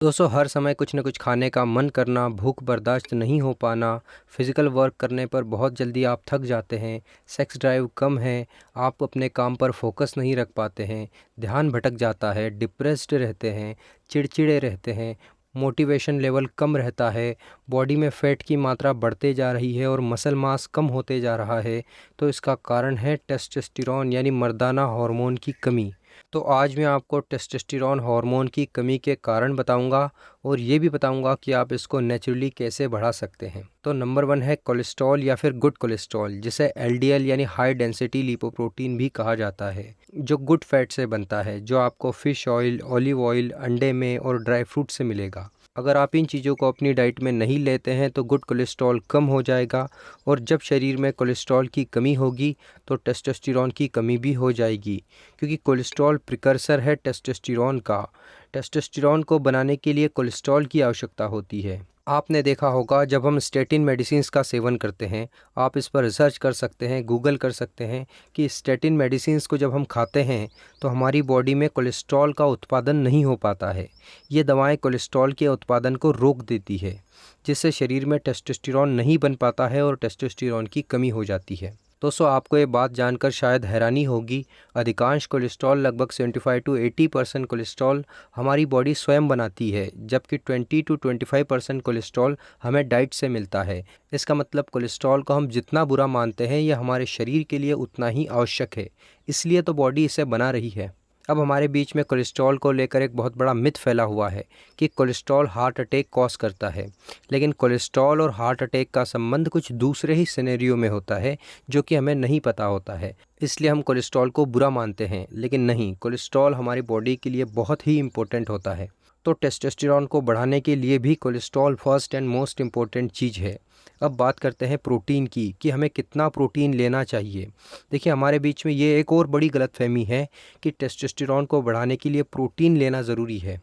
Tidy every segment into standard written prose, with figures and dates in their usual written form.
दोस्तों, हर समय कुछ न कुछ खाने का मन करना, भूख बर्दाश्त नहीं हो पाना, फिज़िकल वर्क करने पर बहुत जल्दी आप थक जाते हैं, सेक्स ड्राइव कम है, आप अपने काम पर फोकस नहीं रख पाते हैं, ध्यान भटक जाता है, डिप्रेस्ड रहते हैं, चिड़चिड़े रहते हैं, मोटिवेशन लेवल कम रहता है, बॉडी में फ़ैट की मात्रा बढ़ते जा रही है और मसल मास कम होते जा रहा है, तो इसका कारण है टेस्टोस्टेरोन यानी मर्दाना हार्मोन की कमी। तो आज मैं आपको टेस्टोस्टेरोन हार्मोन की कमी के कारण बताऊंगा और ये भी बताऊंगा कि आप इसको नेचुरली कैसे बढ़ा सकते हैं। तो नंबर 1 है कोलेस्ट्रॉल या फिर गुड कोलेस्ट्रॉल, जिसे एलडीएल यानी हाई डेंसिटी लिपोप्रोटीन भी कहा जाता है, जो गुड फैट से बनता है, जो आपको फ़िश ऑयल, ऑलिव ऑयल, अंडे में और ड्राई फ्रूट से मिलेगा। अगर आप इन चीज़ों को अपनी डाइट में नहीं लेते हैं तो गुड कोलेस्ट्रॉल कम हो जाएगा और जब शरीर में कोलेस्ट्रॉल की कमी होगी तो टेस्टोस्टेरोन की कमी भी हो जाएगी, क्योंकि कोलेस्ट्रॉल प्रिकर्सर है टेस्टोस्टेरोन का। टेस्टोस्टेरोन को बनाने के लिए कोलेस्ट्रॉल की आवश्यकता होती है। आपने देखा होगा जब हम स्टेटिन मेडिसिन्स का सेवन करते हैं, आप इस पर रिसर्च कर सकते हैं, गूगल कर सकते हैं कि स्टेटिन मेडिसिन्स को जब हम खाते हैं तो हमारी बॉडी में कोलेस्ट्रॉल का उत्पादन नहीं हो पाता है। ये दवाएं कोलेस्ट्रॉल के उत्पादन को रोक देती है, जिससे शरीर में टेस्टोस्टेरोन नहीं बन पाता है और टेस्टोस्टेरोन की कमी हो जाती है। दोस्तों, आपको ये बात जानकर शायद हैरानी होगी, अधिकांश कोलेस्ट्रॉल लगभग 75 to 80% कोलेस्ट्रॉल हमारी बॉडी स्वयं बनाती है, जबकि 20 to 25% कोलेस्ट्रॉल हमें डाइट से मिलता है। इसका मतलब कोलेस्ट्रॉल को हम जितना बुरा मानते हैं यह हमारे शरीर के लिए उतना ही आवश्यक है, इसलिए तो बॉडी इसे बना रही है। अब हमारे बीच में कोलेस्ट्रॉल को लेकर एक बहुत बड़ा मिथ फैला हुआ है कि कोलेस्ट्रॉल हार्ट अटैक कॉज करता है, लेकिन कोलेस्ट्रॉल और हार्ट अटैक का संबंध कुछ दूसरे ही सिनेरियो में होता है जो कि हमें नहीं पता होता है। इसलिए हम कोलेस्ट्रॉल को बुरा मानते हैं, लेकिन नहीं, कोलेस्ट्रॉल हमारी बॉडी के लिए बहुत ही इम्पोर्टेंट होता है। तो टेस्टोस्टेरोन को बढ़ाने के लिए भी cholesterol first and most important चीज़ है। अब बात करते हैं प्रोटीन की कि हमें कितना प्रोटीन लेना चाहिए। देखिए, हमारे बीच में ये एक और बड़ी गलतफहमी है कि टेस्टोस्टेरोन को बढ़ाने के लिए प्रोटीन लेना ज़रूरी है,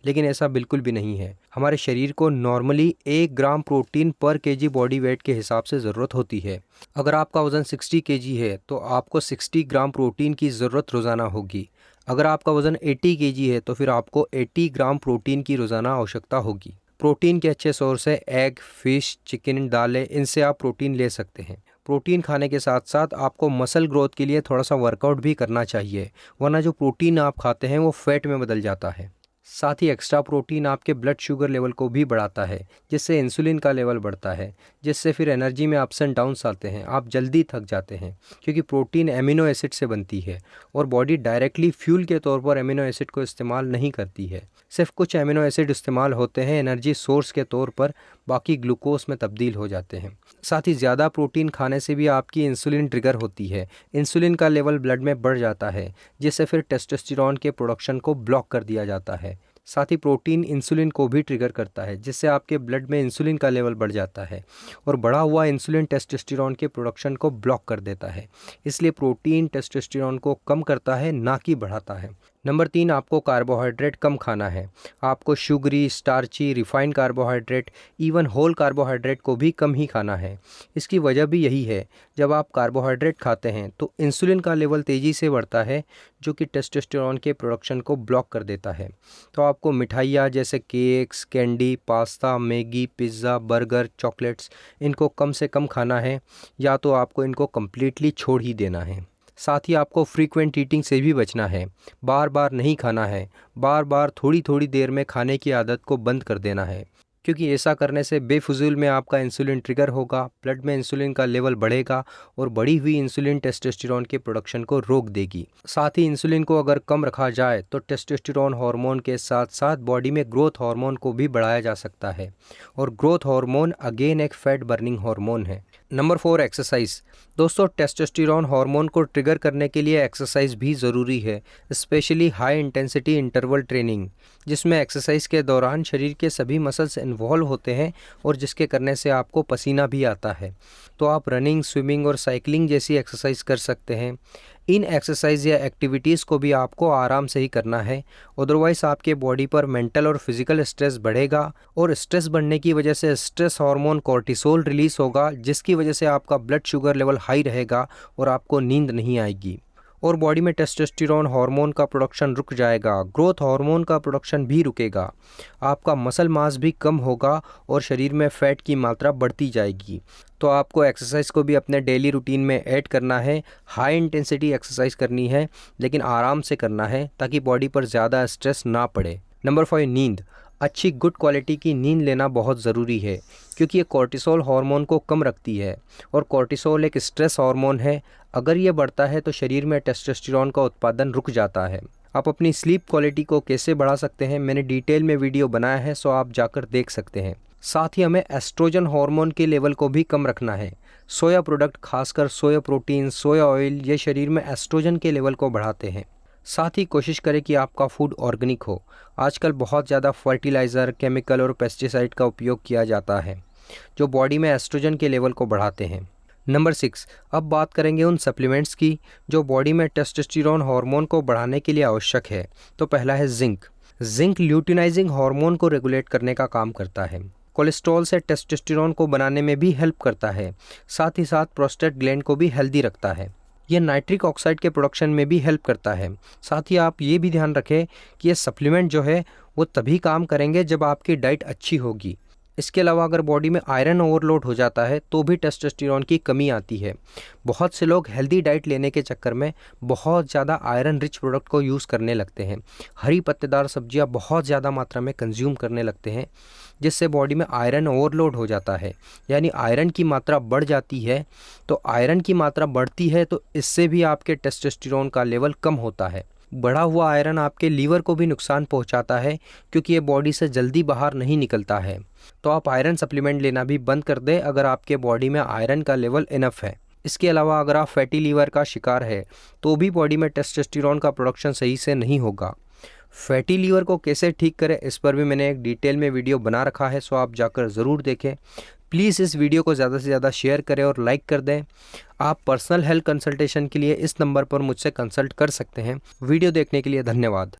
लेकिन ऐसा बिल्कुल भी नहीं है। हमारे शरीर को नॉर्मली 1 ग्राम प्रोटीन पर केजी बॉडी वेट के हिसाब से ज़रूरत होती है। अगर आपका वज़न 60 केजी है तो आपको 60 ग्राम प्रोटीन की ज़रूरत रोज़ाना होगी। अगर आपका वज़न 80 केजी है तो फिर आपको 80 ग्राम प्रोटीन की रोज़ाना आवश्यकता होगी। प्रोटीन के अच्छे सोर्स है एग, फिश, चिकन, दालें, इनसे आप प्रोटीन ले सकते हैं। प्रोटीन खाने के साथ साथ आपको मसल ग्रोथ के लिए थोड़ा सा वर्कआउट भी करना चाहिए, वरना जो प्रोटीन आप खाते हैं वो फैट में बदल जाता है। साथ ही एक्स्ट्रा प्रोटीन आपके ब्लड शुगर लेवल को भी बढ़ाता है, जिससे इंसुलिन का लेवल बढ़ता है, जिससे फिर एनर्जी में अप्स एंड डाउन्स आते हैं, आप जल्दी थक जाते हैं, क्योंकि प्रोटीन एमिनो एसिड से बनती है और बॉडी डायरेक्टली फ्यूल के तौर पर एमिनो एसिड को इस्तेमाल नहीं करती है। सिर्फ कुछ एमिनो एसिड इस्तेमाल होते हैं एनर्जी सोर्स के तौर पर, बाकी ग्लूकोज में तब्दील हो जाते हैं। साथ ही ज़्यादा प्रोटीन खाने से भी आपकी इंसुलिन ट्रिगर होती है, इंसुलिन का लेवल ब्लड में बढ़ जाता है, जिससे फिर टेस्टोस्टेरोन के प्रोडक्शन को ब्लॉक कर दिया जाता है। साथ ही प्रोटीन इंसुलिन को भी ट्रिगर करता है, जिससे आपके ब्लड में इंसुलिन का लेवल बढ़ जाता है और बढ़ा हुआ इंसुलिन टेस्टोस्टेरोन के प्रोडक्शन को ब्लॉक कर देता है। इसलिए प्रोटीन टेस्टोस्टेरोन को कम करता है, ना कि बढ़ाता है। नंबर 3, आपको कार्बोहाइड्रेट कम खाना है। आपको sugary, starchy, refined carbohydrate, even whole carbohydrate को भी कम ही खाना है। इसकी वजह भी यही है, जब आप कार्बोहाइड्रेट खाते हैं तो इंसुलिन का लेवल तेज़ी से बढ़ता है, जो कि टेस्टोस्टेरोन के प्रोडक्शन को ब्लॉक कर देता है। तो आपको मिठाइयाँ जैसे cakes, candy, pasta, Maggi, pizza, burger, chocolates, इनको कम से कम खाना है, या तो आपको इनको कम्प्लीटली छोड़ ही देना है। साथ ही आपको फ्रीक्वेंट ईटिंग से भी बचना है, बार बार नहीं खाना है, बार बार थोड़ी थोड़ी देर में खाने की आदत को बंद कर देना है, क्योंकि ऐसा करने से बेफिजूल में आपका इंसुलिन ट्रिगर होगा, ब्लड में इंसुलिन का लेवल बढ़ेगा और बढ़ी हुई इंसुलिन टेस्टोस्टेरोन के प्रोडक्शन को रोक देगी। साथ ही इंसुलिन को अगर कम रखा जाए तो टेस्टोस्टेरोन हार्मोन के साथ साथ बॉडी में ग्रोथ हार्मोन को भी बढ़ाया जा सकता है, और ग्रोथ हार्मोन अगेन एक फैट बर्निंग हार्मोन है। Number 4, exercise. दोस्तों, टेस्टोस्टेरोन हार्मोन को ट्रिगर करने के लिए एक्सरसाइज भी ज़रूरी है, specially high intensity interval training, जिसमें एक्सरसाइज के दौरान शरीर के सभी मसल्स इन्वॉल्व होते हैं और जिसके करने से आपको पसीना भी आता है। तो आप रनिंग, स्विमिंग और साइकिलिंग जैसी एक्सरसाइज कर सकते हैं। इन एक्सरसाइज या एक्टिविटीज़ को भी आपको आराम से ही करना है, अदरवाइज़ आपके बॉडी पर मेंटल और फिजिकल स्ट्रेस बढ़ेगा, और स्ट्रेस बढ़ने की वजह से स्ट्रेस हार्मोन कॉर्टिसोल रिलीज़ होगा, जिसकी वजह से आपका ब्लड शुगर लेवल हाई रहेगा और आपको नींद नहीं आएगी। और बॉडी में टेस्टोस्टेरोन हार्मोन का प्रोडक्शन रुक जाएगा, ग्रोथ हार्मोन का प्रोडक्शन भी रुकेगा, आपका मसल मास भी कम होगा और शरीर में फ़ैट की मात्रा बढ़ती जाएगी। तो आपको एक्सरसाइज को भी अपने डेली रूटीन में ऐड करना है। हाई इंटेंसिटी एक्सरसाइज करनी है, लेकिन आराम से करना है ताकि बॉडी पर ज़्यादा स्ट्रेस ना पड़े। नंबर 5, नींद। अच्छी गुड क्वालिटी की नींद लेना बहुत ज़रूरी है, क्योंकि ये कॉर्टिसोल हार्मोन को कम रखती है और कॉर्टिसोल एक स्ट्रेस हार्मोन है। अगर ये बढ़ता है तो शरीर में टेस्टोस्टेरोन का उत्पादन रुक जाता है। आप अपनी स्लीप क्वालिटी को कैसे बढ़ा सकते हैं, मैंने डिटेल में वीडियो बनाया है, सो आप जाकर देख सकते हैं। साथ ही हमें एस्ट्रोजन हार्मोन के लेवल को भी कम रखना है। सोया प्रोडक्ट, खासकर सोया प्रोटीन, सोया ऑयल, ये शरीर में एस्ट्रोजन के लेवल को बढ़ाते हैं। साथ ही कोशिश करें कि आपका फूड ऑर्गेनिक हो। आजकल बहुत ज़्यादा फर्टिलाइज़र, केमिकल और पेस्टिसाइड का उपयोग किया जाता है, जो बॉडी में एस्ट्रोजन के लेवल को बढ़ाते हैं। नंबर 6, अब बात करेंगे उन सप्लीमेंट्स की जो बॉडी में टेस्टोस्टेरोन हार्मोन को बढ़ाने के लिए आवश्यक है। तो पहला है जिंक। जिंक ल्यूटिनाइजिंग हार्मोन को रेगुलेट करने का काम करता है। कोलेस्ट्रॉल से टेस्टोस्टेरोन को बनाने में भी हेल्प करता है। साथ ही साथ प्रोस्टेट ग्लैंड को भी हेल्दी रखता है। यह नाइट्रिक ऑक्साइड के प्रोडक्शन में भी हेल्प करता है। साथ ही आप ये भी ध्यान रखें कि ये सप्लीमेंट जो है वो तभी काम करेंगे जब आपकी डाइट अच्छी होगी। इसके अलावा अगर बॉडी में आयरन ओवरलोड हो जाता है तो भी टेस्टोस्टेरोन की कमी आती है। बहुत से लोग हेल्दी डाइट लेने के चक्कर में बहुत ज़्यादा आयरन रिच प्रोडक्ट को यूज़ करने लगते हैं। हरी पत्तेदार सब्जियां बहुत ज़्यादा मात्रा में कंज्यूम करने लगते हैं, जिससे बॉडी में आयरन ओवरलोड हो जाता है, यानी आयरन की मात्रा बढ़ जाती है। तो आयरन की मात्रा बढ़ती है तो इससे भी आपके टेस्टोस्टेरोन का लेवल कम होता है। बढ़ा हुआ आयरन आपके लीवर को भी नुकसान पहुंचाता है, क्योंकि ये बॉडी से जल्दी बाहर नहीं निकलता है। तो आप आयरन सप्लीमेंट लेना भी बंद कर दें अगर आपके बॉडी में आयरन का लेवल इनफ है। इसके अलावा अगर आप फैटी लीवर का शिकार है तो भी बॉडी में टेस्टोस्टेरोन का प्रोडक्शन सही से नहीं होगा। फैटी लीवर को कैसे ठीक करें, इस पर भी मैंने एक डिटेल में वीडियो बना रखा है, सो आप जाकर ज़रूर देखें। प्लीज़ इस वीडियो को ज़्यादा से ज़्यादा शेयर करें और लाइक कर दें। आप पर्सनल हेल्थ कंसल्टेशन के लिए इस नंबर पर मुझसे कंसल्ट कर सकते हैं। वीडियो देखने के लिए धन्यवाद।